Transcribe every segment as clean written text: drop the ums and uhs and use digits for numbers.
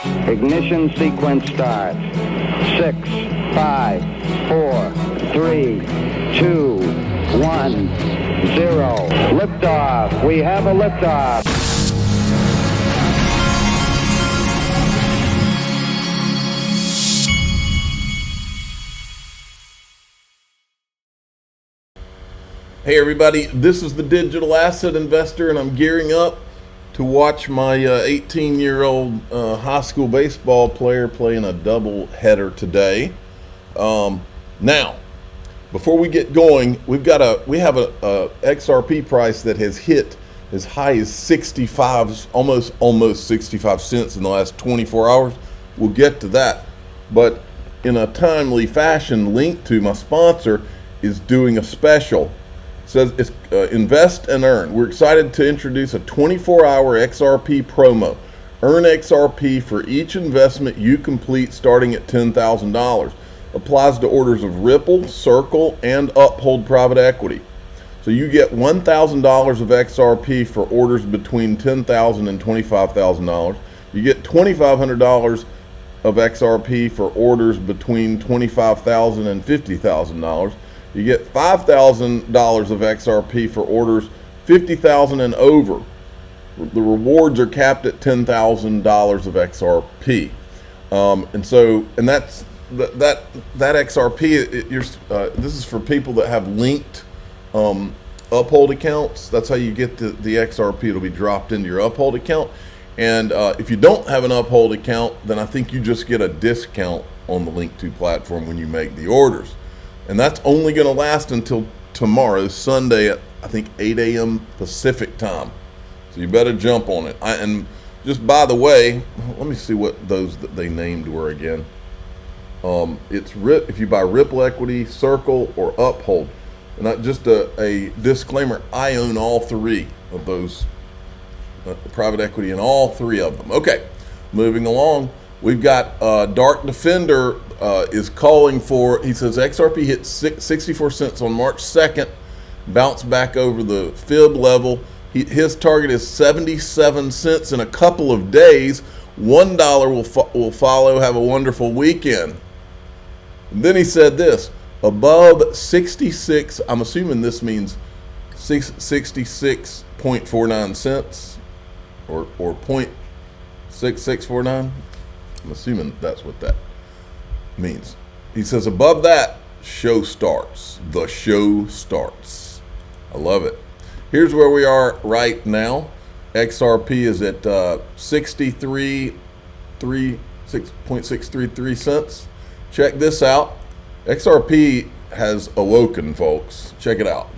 Ignition sequence start. 6, 5, 4, 3, 2, 1, 0. Liftoff. We have a liftoff. Hey everybody, this is the Digital Asset Investor, and I'm gearing up to watch my 18-year-old high school baseball player play in a double header today. Now, before we get going, we have a XRP price that has hit as high as 65, almost 65 cents in the last 24 hours. We'll get to that, but in a timely fashion, linked to my sponsor is doing a special. It says it's invest and earn. We're excited to introduce a 24-hour XRP promo. Earn XRP for each investment you complete starting at $10,000. Applies to orders of Ripple, Circle, and Uphold private equity. So you get $1,000 of XRP for orders between $10,000 and $25,000. You get $2,500 of XRP for orders between $25,000 and $50,000. You get $5,000 of XRP for orders $50,000 and over. The rewards are capped at $10,000 of XRP, and that's that XRP. This is for people that have linked Uphold accounts. That's how you get the XRP. It'll be dropped into your Uphold account, and if you don't have an Uphold account, then I think you just get a discount on the Link2 platform when you make the orders. And that's only going to last until tomorrow, Sunday at, I think, 8 a.m. Pacific time. So you better jump on it. And just by the way, let me see what those that they named were again. It's if you buy Ripple Equity, Circle, or Uphold. And just a disclaimer, I own all three of those private equity in all three of them. Okay, moving along. We've got Dark Defender is calling for, he says XRP hit 64 cents on March 2nd, bounced back over the fib level. His target is 77 cents in a couple of days. $1 will follow. Have a wonderful weekend. And then he said this, above 66, I'm assuming this means 66.49 cents or 0.6649. I'm assuming that's what that means. He says above that, show starts. The show starts. I love it. Here's where we are right now. XRP is at 6.633 cents. Check this out. XRP has awoken, folks. Check it out.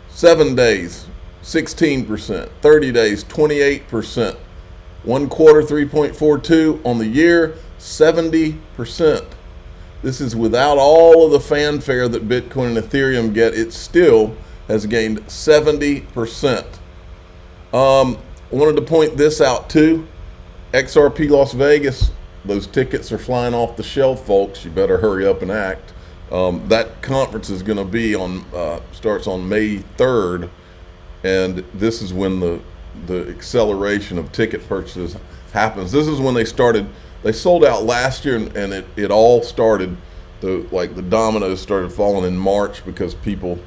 7 days, 16%. 30 days, 28%. 1 quarter, 3.42. On the year, 70%. This is without all of the fanfare that Bitcoin and Ethereum get. It still has gained 70%. I wanted to point this out too. XRP Las Vegas, those tickets are flying off the shelf, folks. You better hurry up and act. That conference is going to be starts on May 3rd, and this is when the acceleration of ticket purchases happens. This is when they sold out last year, and it all started, the dominoes started falling in March because people,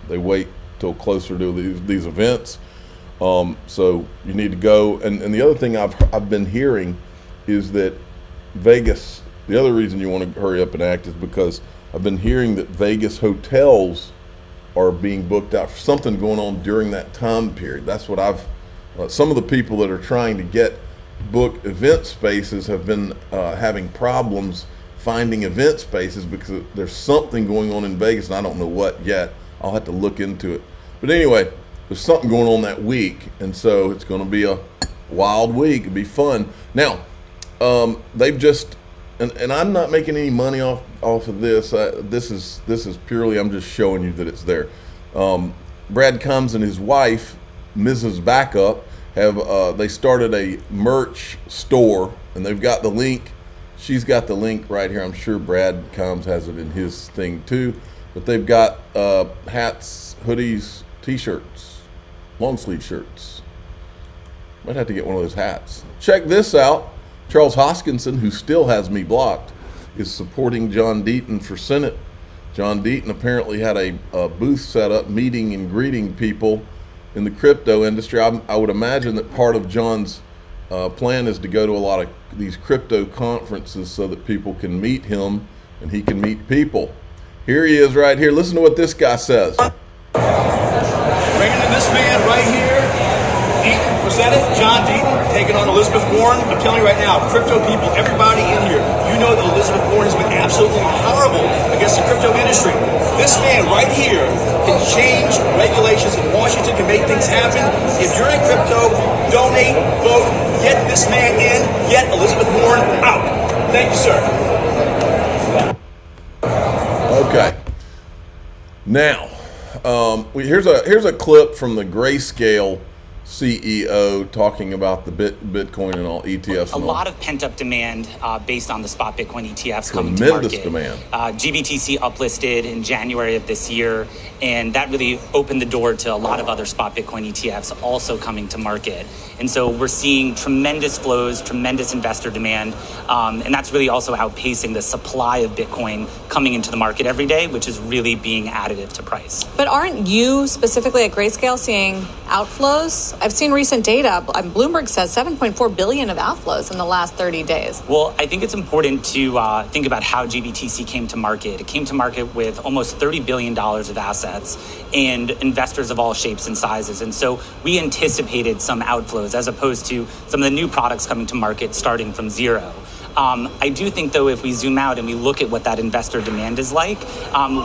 they wait till closer to these events. So you need to go. And the other thing I've been hearing is that Vegas, the other reason you want to hurry up and act is because I've been hearing that Vegas hotels are being booked out for something going on during that time period. That's what some of the people that are trying to book event spaces have been having problems finding event spaces because there's something going on in Vegas, and I don't know what yet. I'll have to look into it. But anyway, there's something going on that week, and so it's going to be a wild week. It'll be fun. Now, they've just, and I'm not making any money off of this. This is purely, I'm just showing you that it's there. Brad Combs and his wife, Mrs. Backup, they started a merch store, and they've got the link. She's got the link right here. I'm sure Brad Combs has it in his thing too. But they've got hats, hoodies, t-shirts, long sleeve shirts. Might have to get one of those hats. Check this out. Charles Hoskinson, who still has me blocked, is supporting John Deaton for Senate. John Deaton apparently had a booth set up, meeting and greeting people in the crypto industry. I would imagine that part of John's plan is to go to a lot of these crypto conferences so that people can meet him and he can meet people. Here he is right here. Listen to what this guy says. Bringing in this man right here, Deaton, presented, John Deaton, taking on Elizabeth Warren. I'm telling you right now, crypto people, everybody in here, you know that Elizabeth Warren has been absolutely horrible against the crypto industry. This man right here can change regulations in Washington, can make things happen. If you're in crypto, donate, vote, get this man in, get Elizabeth Warren out. Thank you, sir. Okay. Now, here's a clip from the Grayscale CEO talking about the Bitcoin and all ETFs. A lot of pent-up demand based on the spot Bitcoin ETFs coming to market. Tremendous demand. GBTC uplisted in January of this year, and that really opened the door to a lot of other spot Bitcoin ETFs also coming to market. And so we're seeing tremendous flows, tremendous investor demand, and that's really also outpacing the supply of Bitcoin coming into the market every day, which is really being additive to price. But aren't you specifically at Grayscale seeing outflows? I've seen recent data. Bloomberg says 7.4 billion of outflows in the last 30 days. Well, I think it's important to think about how GBTC came to market. It came to market with almost $30 billion of assets and investors of all shapes and sizes. And so we anticipated some outflows as opposed to some of the new products coming to market starting from zero. I do think, though, if we zoom out and we look at what that investor demand is like,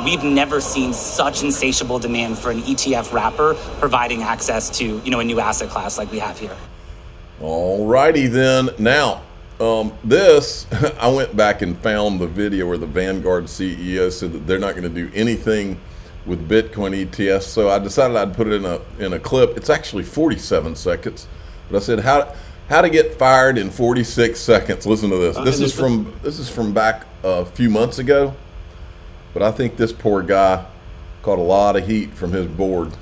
we've never seen such insatiable demand for an ETF wrapper providing access to, a new asset class like we have here. All righty then. Now, this, I went back and found the video where the Vanguard CEO said that they're not going to do anything with Bitcoin ETFs. So I decided I'd put it in a clip. It's actually 47 seconds. But I said, how to get fired in 46 seconds. Listen to this. This is from back a few months ago, but I think this poor guy caught a lot of heat from his board.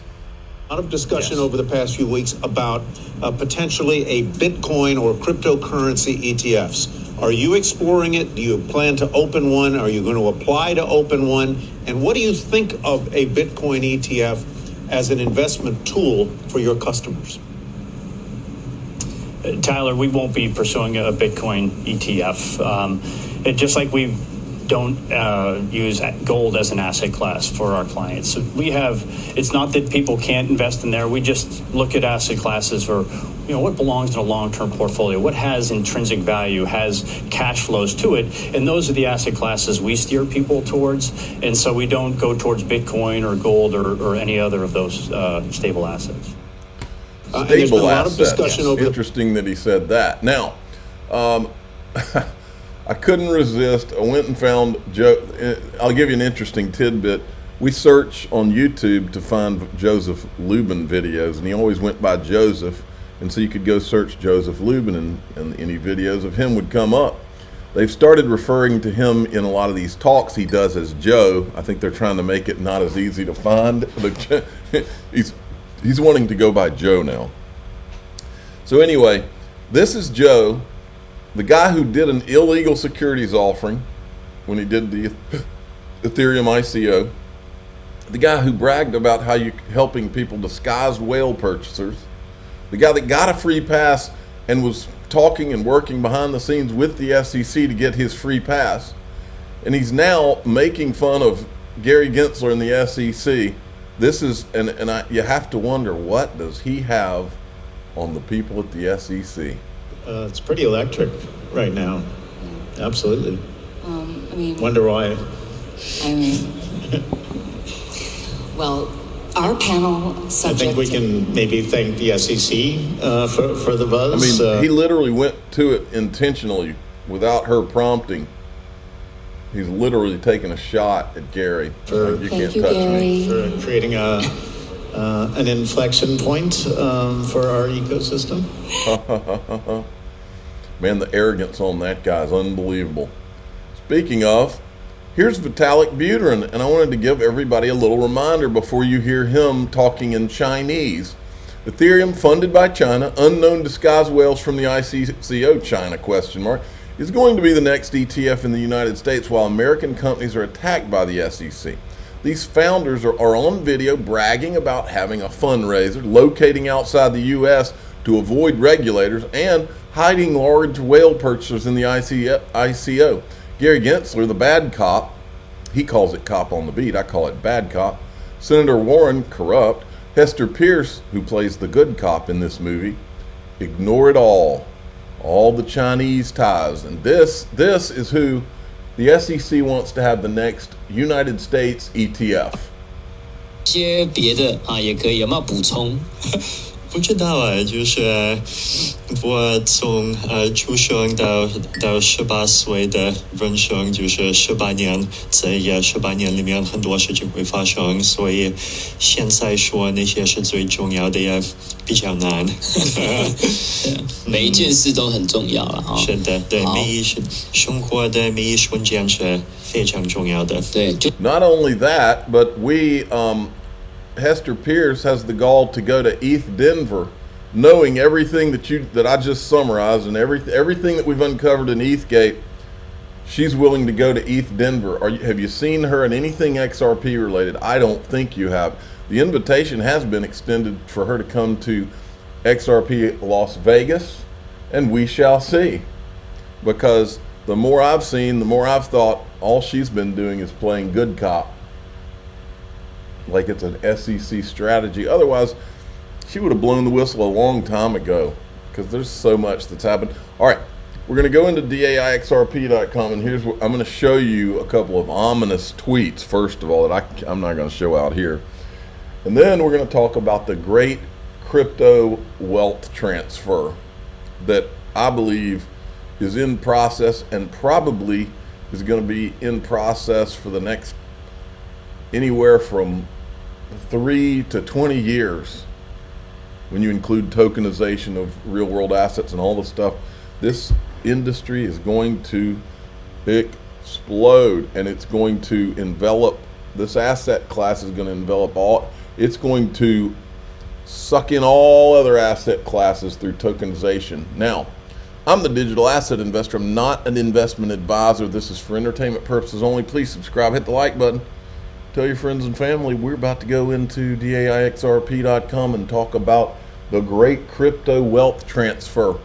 A lot of discussion over the past few weeks about potentially a Bitcoin or cryptocurrency ETFs. Are you exploring it? Do you plan to open one? Are you going to apply to open one? And what do you think of a Bitcoin ETF as an investment tool for your customers? Tyler, we won't be pursuing a Bitcoin ETF. Just like we don't use gold as an asset class for our clients. So it's not that people can't invest in there. We just look at asset classes or, what belongs in a long-term portfolio, what has intrinsic value, has cash flows to it. And those are the asset classes we steer people towards. And so we don't go towards Bitcoin or gold or any other of those stable assets. Stable assets. Interesting that he said that. Now, I couldn't resist. I went and found Joe. I'll give you an interesting tidbit. We search on YouTube to find Joseph Lubin videos, and he always went by Joseph. And so you could go search Joseph Lubin, and any videos of him would come up. They've started referring to him in a lot of these talks he does as Joe. I think they're trying to make it not as easy to find. He's wanting to go by Joe now. So anyway, this is Joe, the guy who did an illegal securities offering when he did the Ethereum ICO, the guy who bragged about how you're helping people disguised whale purchasers, the guy that got a free pass and was talking and working behind the scenes with the SEC to get his free pass. And he's now making fun of Gary Gensler and the SEC. This is, you have to wonder, what does he have on the people at the SEC? It's pretty electric right now. Absolutely. Wonder why. Well, our panel subject. I think we can maybe thank the SEC for the buzz. He literally went to it intentionally without her prompting. He's literally taking a shot at Gary. You can't touch me. For creating an inflection point for our ecosystem. Man, the arrogance on that guy is unbelievable. Speaking of, here's Vitalik Buterin, and I wanted to give everybody a little reminder before you hear him talking in Chinese. Ethereum, funded by China, unknown disguised whales from the ICO, China, question mark, is going to be the next ETF in the United States while American companies are attacked by the SEC. These founders are on video bragging about having a fundraiser, locating outside the U.S. to avoid regulators, and hiding large whale purchasers in the ICO. Gary Gensler, the bad cop, he calls it cop on the beat, I call it bad cop. Senator Warren, corrupt. Hester Pierce, who plays the good cop in this movie, ignore it all the Chinese ties. And this is who the SEC wants to have the next United States ETF. 些别的也可以，有没有补充？不知道啊，就是我从出生到18岁的人生，就是18年，在18年里面很多事情会发生，所以现在说那些是最重要的也比较难。每一件事都很重要了哈。是的，对，每一生活的每一瞬间是非常重要的。对， Not only that, but Hester Pierce has the gall to go to ETH Denver, knowing everything that I just summarized and everything that we've uncovered in ETHgate. She's willing to go to ETH Denver. Have you seen her in anything XRP related? I don't think you have. The invitation has been extended for her to come to XRP Las Vegas, and we shall see. Because the more I've seen, the more I've thought all she's been doing is playing good cop. Like it's an SEC strategy. Otherwise, she would have blown the whistle a long time ago because there's so much that's happened. All right, we're going to go into DAIXRP.com, and here's what I'm going to show you a couple of ominous tweets, first of all, that I'm not going to show out here. And then we're going to talk about the great crypto wealth transfer that I believe is in process and probably is going to be in process for the next anywhere from 3 to 20 years when you include tokenization of real world assets and all the stuff. This industry is going to explode, and it's going to envelop, this asset class is going to envelop it's going to suck in all other asset classes through tokenization. Now, I'm the digital asset investor. I'm not an investment advisor. This is for entertainment purposes only. Please subscribe, hit the like button. Tell your friends and family. We're about to go into DAIXRP.com and talk about the great crypto wealth transfer.